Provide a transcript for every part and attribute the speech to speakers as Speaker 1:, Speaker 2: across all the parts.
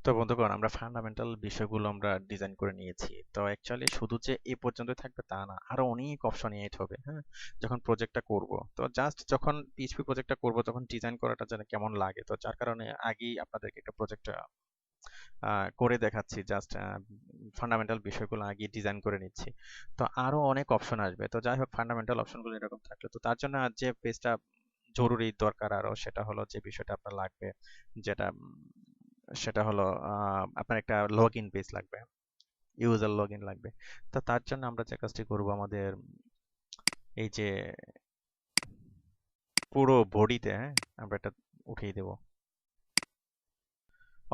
Speaker 1: তো বন্ধুগণ, আমরা ফান্ডামেন্টাল বিষয়গুলো আমরা ডিজাইন করে নিয়েছি। তো অ্যাকচুয়ালি শুধু যে এই পর্যন্ত থাকবে তা না, আরো অনেক অপশন এড হবে। হ্যাঁ, যখন প্রজেক্টটা করব, তো জাস্ট যখন পিএইচপি প্রজেক্টটা করব তখন ডিজাইন করাটা যেন কেমন লাগে, তো যার কারণে আগেই আপনাদেরকে একটা প্রজেক্ট করে দেখাচ্ছি। জাস্ট ফান্ডামেন্টাল বিষয়গুলো আগে ডিজাইন করে নিচ্ছি। তো আরো অনেক অপশন আসবে। তো যাই হোক, ফান্ডামেন্টাল অপশনগুলো এরকম থাকলে, তো তার জন্য আর যে পেজটা জরুরি দরকার আরো, সেটা হলো যে বিষয়টা আপনার লাগবে, যেটা সেটা হলো আপনার একটা লগ ইন পেজ লাগবে, ইউজার লগ ইন লাগবে। তো তার জন্য আমরা যে কাজটি করব, আমাদের এই যে পুরো বডিতে, হ্যাঁ, আমরা এটা উঠিয়ে দেব।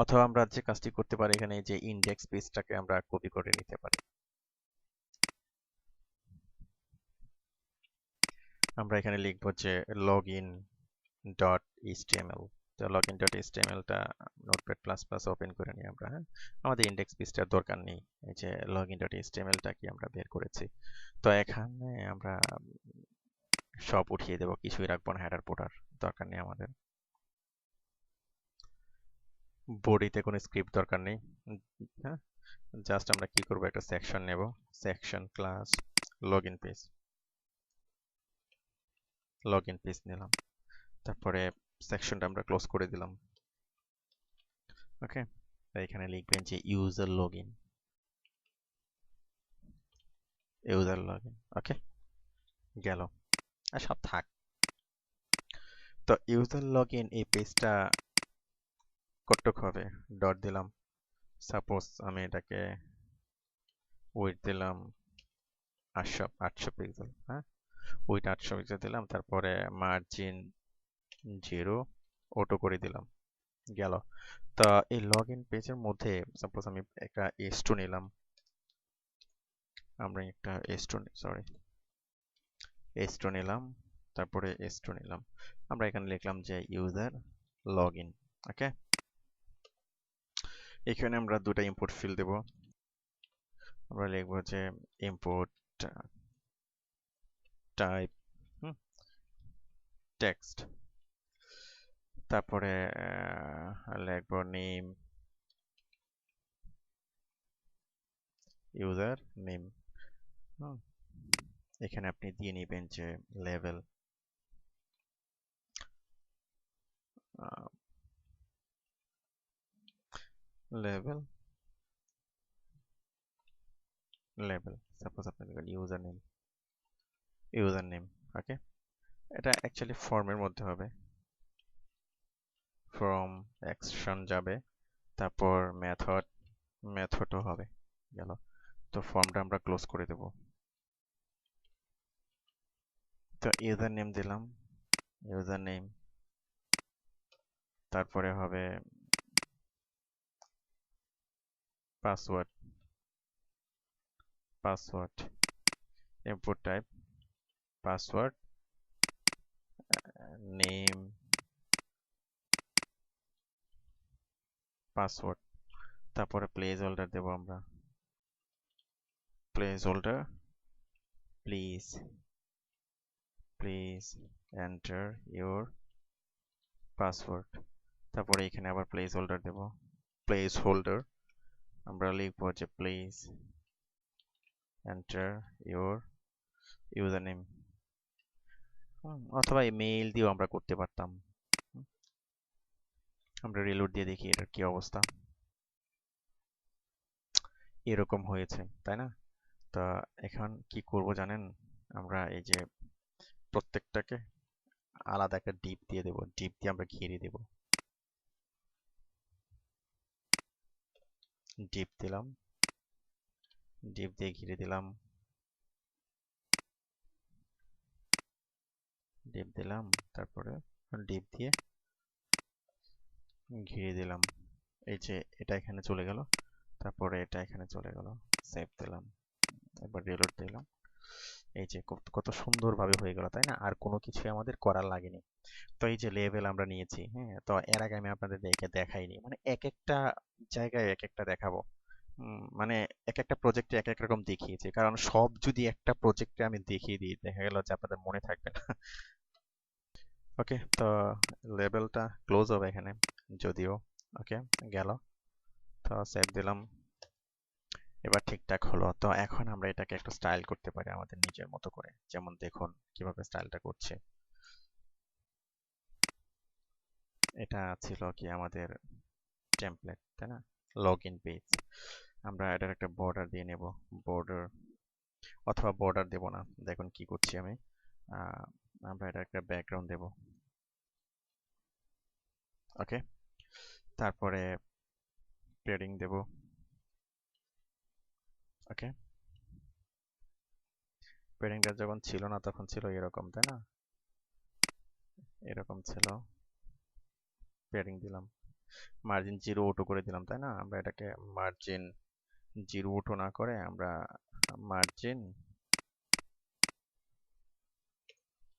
Speaker 1: অথবা আমরা যে কাজটি করতে পারি, এখানে এই যে ইন্ডেক্স পেজটাকে আমরা কপি করে নিতে পারি। আমরা এখানে লিখব যে login ডট এইচটিএমএল। তো login ডট এইচটিএমএলটা নোটপ্যাড প্লাস প্লাস ওপেন করে নিই আমরা। হ্যাঁ, আমাদের ইন্ডেক্স পেজটার দরকার নেই। এই যে login ডট এইচটিএমএলটা কি আমরা বের করেছি। তো এখানে আমরা সব উঠিয়ে দেবো, কিছুই রাখবো না, হেডার ফোটার দরকার নেই আমাদের। বডিতে কোনো স্ক্রিপ্ট দরকার নেই। হ্যাঁ, জাস্ট আমরা কি করবো, একটা সেকশন নেব, section class login page, login page নিলাম। তারপরে সেকশনটা আমরা ক্লোজ করে দিলাম। ওকে, এখানে লিখবেন যে ইউজার লগইন, ইউজার লগইন। ওকে, গেল, আর সব থাক। তো ইউজার লগইন এই পেজটা কতটুক হবে, ডট দিলাম। সাপোজ আমি এটাকে উইডথ দিলাম 800 পিক্সেল। হ্যাঁ, উইডথ 800 পিক্সেল দিলাম। তারপরে মার্জিন 0 অটো করে দিলাম। গেল। তা এই লগ ইন পেজের মধ্যে সাপোজ আমি একটা S2 নিলাম, আমরা একটা S2 সরি S2 নিলাম, তারপরে S2 নিলাম। আমরা এখানে লিখলাম যে ইউজার লগ ইন। ওকে, এখানে আমরা দুটো ইনপুট ফিল্ড দেব। আমরা লিখব যে ইনপুট টাইপ টেক্সট, তারপরে লিখব নেম, ইউজার নেম। এখানে আপনি দিয়ে নেবেন যে লেভেল, লেভেল, লেভেল। সাপোজ আপনি লিখবেন ইউজার নেম, ইউজার নেম। ওকে, এটা অ্যাকচুয়ালি ফর্মের মধ্যে হবে, ফ্রম অ্যাকশন যাবে, তারপর মেথড, মেথডও হবে। গেল। তো ফর্মটা আমরা ক্লোজ করে দেব। তো ইউজার নেম দিলাম, ইউজার নেম, তারপরে হবে password, password, input type password, name, password. তারপরে প্লেস হোল্ডার দেবো আমরা, place holder, please, please enter your password. তারপরে এখানে আবার প্লেস হোল্ডার দেব, প্লেস হোল্ডার, আমরা লিখবো যে please enter your user name. অথবা ইমেইল দিয়েও আমরা করতে পারতাম। আমরা রিলোড দিয়ে দেখি এটার কি অবস্থা। এরকম হয়েছে, তাই না? তা এখন কি করব জানেন, আমরা এই যে প্রত্যেকটাকে আলাদা একটা ডিপ দিয়ে দেব, ডিপ দিয়ে আমরা ঘিরে দেব। ডিপ দিলাম, ডিপ দিয়ে ঘিরে দিলাম, ডিপ দিলাম, তারপরে ডিপ দিয়ে ঘিরে দিলাম। এই যে এটা এখানে চলে গেল, তারপরে এটা এখানে চলে গেল। সেভ দিলাম, এবার রিলোড দিলাম। এই যে কত কত সুন্দরভাবে হয়ে গেল, তাই না? আর কোনো কিছুই আমাদের করার লাগেনি। তো এই যে লেভেল আমরা নিয়েছি, হ্যাঁ, তো এর আগে আমি আপনাদের দেখাইনি, মানে এক একটা জায়গায় এক একটা দেখাবো। মানে এক একটা প্রজেক্টে এক এক রকম দেখিয়েছি, কারণ সব যদি একটা প্রজেক্টে আমি দেখিয়ে দিই, দেখা গেল যে আপনাদের মনে থাকবে না। ওকে, তো লেভেলটা ক্লোজ হবে এখানে যদিও। ওকে, গেল। তো সেভ দিলাম, এবার ঠিকঠাক হলো। তো এখন আমরা এটাকে একটু স্টাইল করতে পারি আমাদের নিজের মতো করে, যেমন দেখুন কিভাবে স্টাইলটা করছে। এটা ছিল কি আমাদের টেমপ্লেট, তাই না, লগ ইন পেজ। আমরা এটার একটা বর্ডার দিয়ে নেব, বর্ডার, অথবা বর্ডার দেব না। দেখুন কি করছি আমি, আমরা এটা একটা ব্যাকগ্রাউন্ড দেব। ওকে, তারপরে পেডিং দেব। ওকে, পেডিংটা যখন ছিল না তখন ছিল এরকম, তাই না, এরকম ছিল। পেডিং দিলাম, মার্জিন 0 অটো করে দিলাম, তাই না। আমরা এটাকে মার্জিন 0 অটো না করে আমরা মার্জিন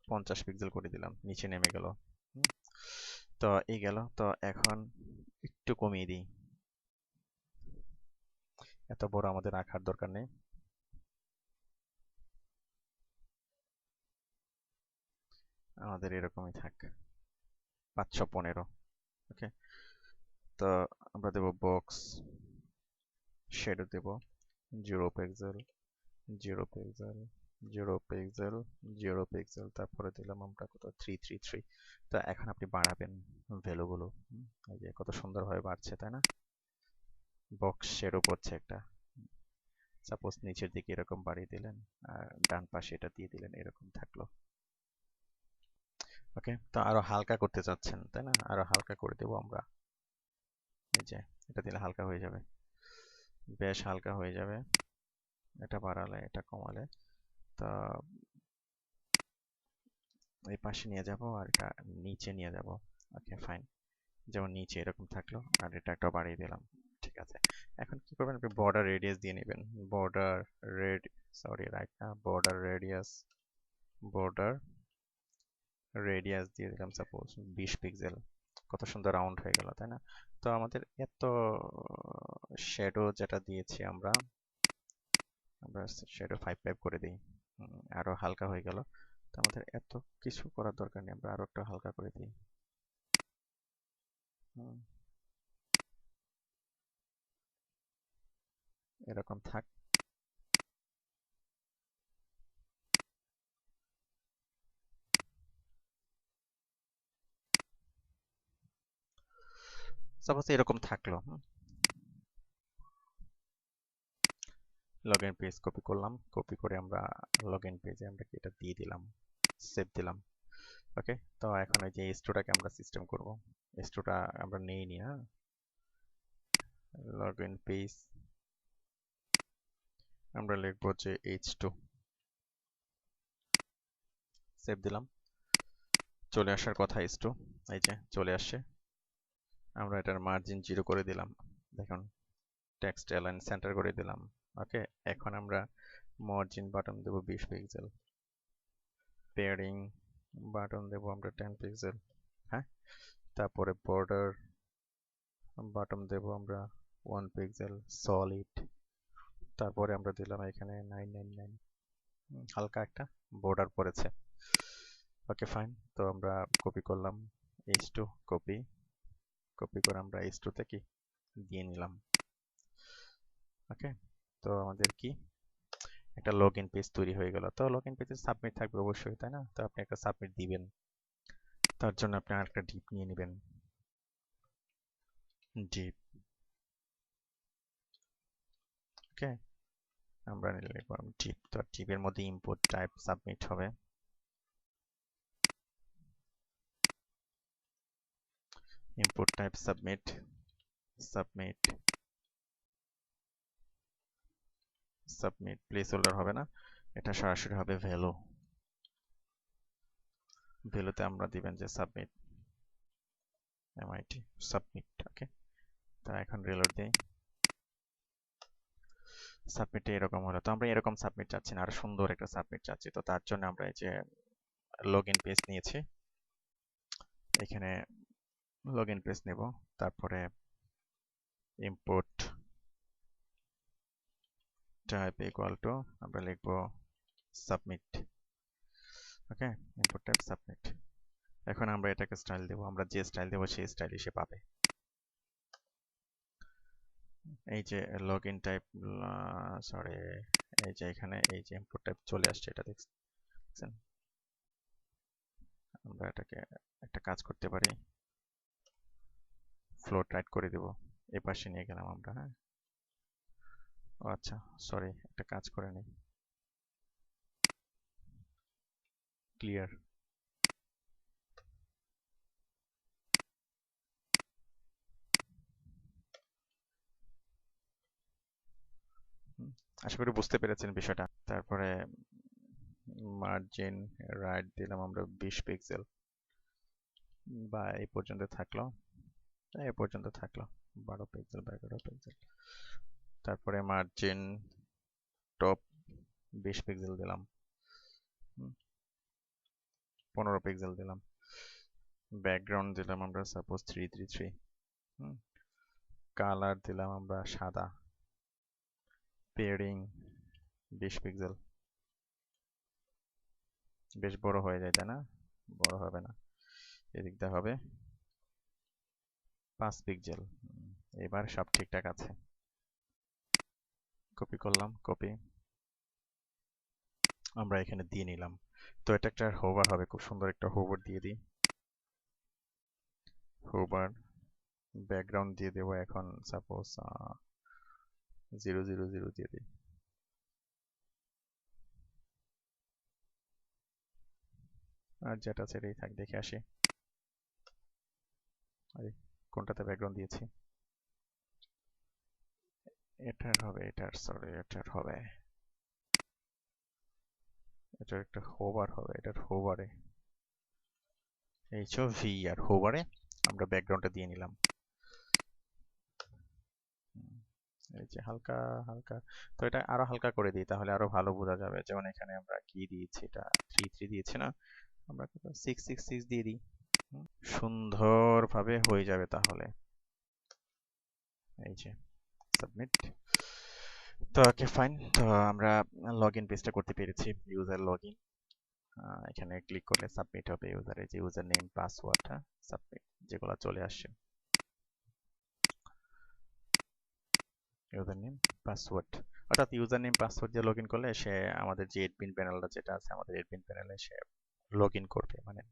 Speaker 1: 50 পিক্সেল করে দিলাম, নিচে নেমে গেল। তো এই গেল। তো এখন একটু কমিয়ে দিই, এত বড় আমাদের রাখার দরকার নেই। আমাদের এরকমই থাক, 515। ওকে, তো আমরা দেব বক্স, শেডো দেব 0 পিক্সেল, 0 পিক্সেল, 0 পিক্সেল, 0 পিক্সেল, তারপরে দিলাম আমরা কত 333। তো এখন আপনি বাড়াবেন ভ্যালুগুলো, এই যে কত সুন্দরভাবে বাড়ছে, তাই না। বক্স শেডো করছে একটা, সাপোজ নিচের দিকে এরকম বাড়িয়ে দিলেন, আর ডান পাশে এটা দিয়ে দিলেন, এরকম থাকলো। ওকে, তো আরো হালকা করতে চাচ্ছেন, তাই না, আরো হালকা করে দেবো আমরা। এই যে এটা দিলে হালকা হয়ে যাবে, বেশ হালকা হয়ে যাবে। এটা বাড়ালে এটা কমালে, তা এই পাশে নিয়ে যাব আর এটা নিচে নিয়ে যাব। ওকে ফাইন, যেমন নিচে এরকম থাকলো, আর এটা একটা বাড়িয়ে দিলাম। ঠিক আছে, এখন কি করবেন, আপনি বর্ডার রেডিয়াস দিয়ে নেবেন। বর্ডার রেড সরি রাইট না, বর্ডার রেডিয়াস, বর্ডার রেডিয়াস দিয়ে দিলাম সাপোজ 20 পিক্সেল। কত সুন্দর রাউন্ড হয়ে গেল, তাই না। তো আমাদের এত শ্যাডো যেটা দিয়েছি আমরা আমরা শ্যাডো 5 করে দিই, আরো হালকা হয়ে গেল। তো আমাদের এত কিছু করার দরকার নেই, আমরা আরো একটু হালকা করে দিই। এরকম থাক। সাপোজ এরকম থাকলো। লগ ইন পেজ কপি করলাম, কপি করে আমরা লগ ইন পেজে আমরা এটা দিয়ে দিলাম, সেভ দিলাম। ওকে, তো এখন ওই যে স্টোরটাকে আমরা সিস্টেম করব। স্টোরটা আমরা নেই নি, হ্যাঁ, লগ ইন পেজ আমরা লিখবো যে h2, সেভ দিলাম। চলে আসার কথা h2, এই যে চলে আসছে। আমরা এটার মার্জিন 0 করে দিলাম, দেখুন টেক্সট অ্যালাইন সেন্টার করে দিলাম। ওকে, এখন আমরা মার্জিন বাটন দেব 20 পিক্সেল, পেয়ারিং বাটন দেব আমরা 10 পিক্সেল, হ্যাঁ, তারপরে বর্ডার বাটন দেব আমরা 1 পিক্সেল সলিড, তারপরে আমরা দিলাম এখানে 999, হালকা একটা বর্ডার পড়েছে। ওকে ফাইন, তো আমরা কপি করলাম h2, কপি কপি করে আমরা h2 তে কি দিয়ে নিলাম। ওকে, তো আমাদের কি একটা লগ ইন পেজ তৈরি হয়ে গেল। তো লগ ইন পেজে সাবমিট থাকবে অবশ্যই, তাই না। তো আপনি একটা সাবমিট দিবেন, তার জন্য আপনি আরেকটা ডিপ নিয়ে নেবেন, ডিপ। ওকে, আমরা লিখলাম ডিপ। তো ডিপের মধ্যে ইনপুট টাইপ সাবমিট হবে। Input type submit, submit, submit place holder হবে না, এটা সরাসরি হবে ভ্যালু। ভ্যালুতে আমরা দিবেন যে সাবমিট, এমআইটি সাবমিট। ওকে, তো এখন রিলোড দেই, সাবমিটে এরকম হলো। তো আমরা এরকম সাবমিট চাচ্ছি না, আরো সুন্দর একটা সাবমিট চাচ্ছি। তো তার জন্য আমরা এই যে লগ ইন পেজ নিয়েছি, এখানে লগ ইন পেজ নেব, তারপরে ইনপুট টাইপ ইকুয়াল টু আমরা লিখবো সাবমিট। ওকে, ইনপুট টাইপ সাবমিট। এখন আমরা এটাকে স্টাইল দেব, আমরা যে স্টাইল দেব সেই স্টাইল সে পাবে। এই যে লগ ইন টাইপ, সরি, এই যে এখানে এই যে ইনপুট টাইপ চলে আসছে, এটা দেখছেন? আমরা এটাকে একটা কাজ করতে পারি, ফ্লোট রাইট করে দেব, এই পাশে নিয়ে গেলাম আমরা। হ্যাঁ, ও আচ্ছা, সরি, একটা কাজ করে নিই, ক্লিয়ার। আশা করি বুঝতে পেরেছেন বিষয়টা। তারপরে মার্জিন রাইট দিলাম আমরা 20 পিক্সেল, বা এই পর্যন্ত থাকলো, এই পর্যন্ত থাকলো, 12 পিক্সেল বা 11 পিক্সেল। তারপরে মার্জিন টপ 20 পিক্সেল দিলাম, 15 পিক্সেল দিলাম, ব্যাকগ্রাউন্ড দিলাম আমরা সাপোজ 333, কালার দিলাম আমরা সাদা, পেয়ারিং 20 পিক্সেল। বেশ বড় হয়ে যায় তাই না? বড় হবে না, এদিক দিয়ে হবে 5 পিক্সেল। এবার সব ঠিকঠাক আছে। কপি করলাম, কপি আমরা এখানে দিয়ে নিলাম। তো এটা একটা হোভার হবে, খুব সুন্দর একটা হোভার দিয়ে দিই, হোভার। ব্যাকগ্রাউন্ড দিয়ে দেবো এখন সাপোজ 000 দিয়ে দিই। আর যেটা সেটাই থাক, দেখে আসি। আরে, কোনটাতে ব্যাকগ্রাউন্ড দিয়েছি? এটার হবে, এটার, সরি, এটার হবে, এটার একটা হোভার হবে, এটার হোভারে HOV আর হোভারে আমরা ব্যাকগ্রাউন্ডটা দিয়ে নিলাম। এই যে হালকা হালকা, তো এটা আরো হালকা করে দিই তাহলে আরো ভালো বোঝা যাবে। যেমন এখানে আমরা কি দিয়েছি, এটা 3 দিয়েছি না, আমরা 6 দিয়ে দিই। সুন্দরভাবে হয়ে যাবে তাহলে। এই যে সাবমিট। তো ওকে, ফাইন। তো আমরা লগ ইন পেজটা করতে পেরেছি, ইউজার লগ ইন। এখানে ক্লিক করলে সাবমিট হবে ইউজারের যে ইউজার নেম পাসওয়ার্ড, হ্যাঁ, সাবমিট, যেগুলো চলে আসছে, ইউজার নেম পাসওয়ার্ড। অর্থাৎ ইউজার নেম পাসওয়ার্ড দিয়ে লগ ইন করলে সে আমাদের যে এডমিন প্যানেলটা যেটা আছে, আমাদের এডমিন প্যানেলে সে লগ ইন করবে, মানে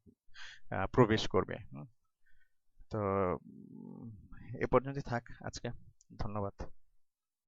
Speaker 1: প্রবেশ করবে। তো এ পর্যন্তই থাক আজকে, ধন্যবাদ।